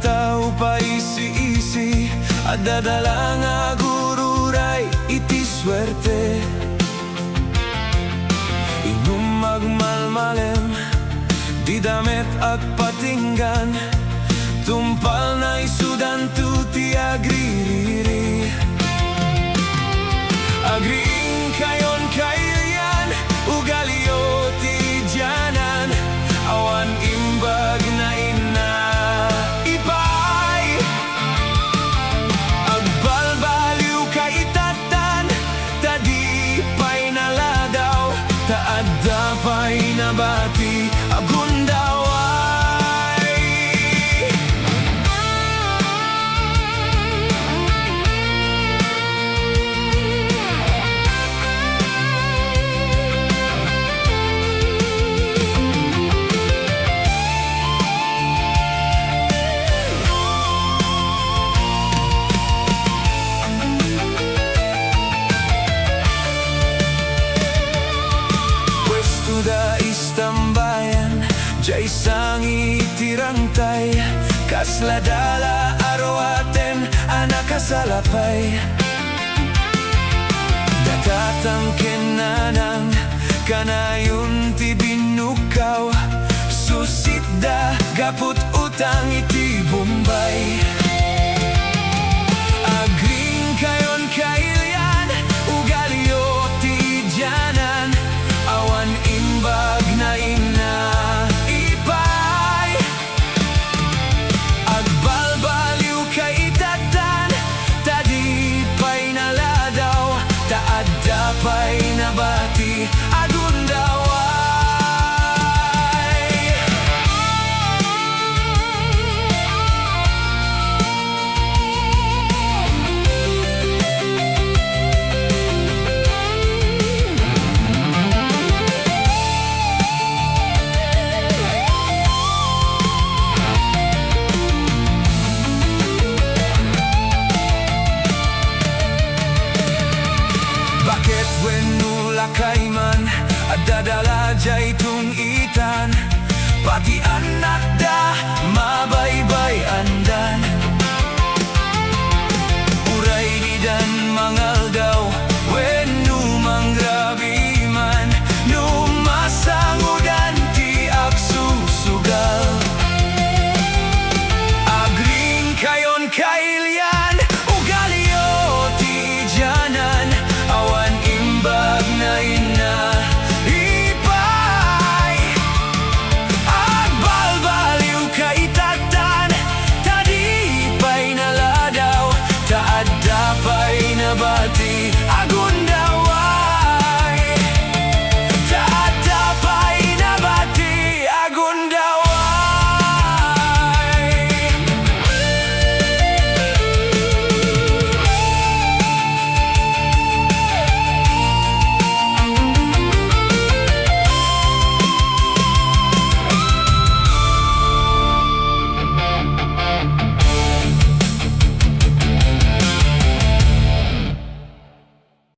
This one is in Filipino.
tao pa isi-isi at dadala nga gururay iti swerte. Inum magmalmalem di damit at patinggan, tumpal na isudan tuti agriri. Agriing kayon kailyan, ugalio ti dyanan, awan imbag na ina ipay. Agbalbaliw ka itatan, tadi pa'y naladaw, taadda pa'y nabati, agundaway. Da istambayan, jay sang itirangtay, kasladala arawaten, anak kasalapay. Datatang kenanang, kanayon ti binukaw, susitda, gaput utang iti Bombay. Agriing kayon kailyan, ugalio ti dyanan, awan imbag na ina ipay. Agbalbaliw ka itatan, tadi pa'y naladaw, taadda pa'y nabati, agundaway. Bakit wenula kayman at dadala jay tung itan, pati anak da mabaybayan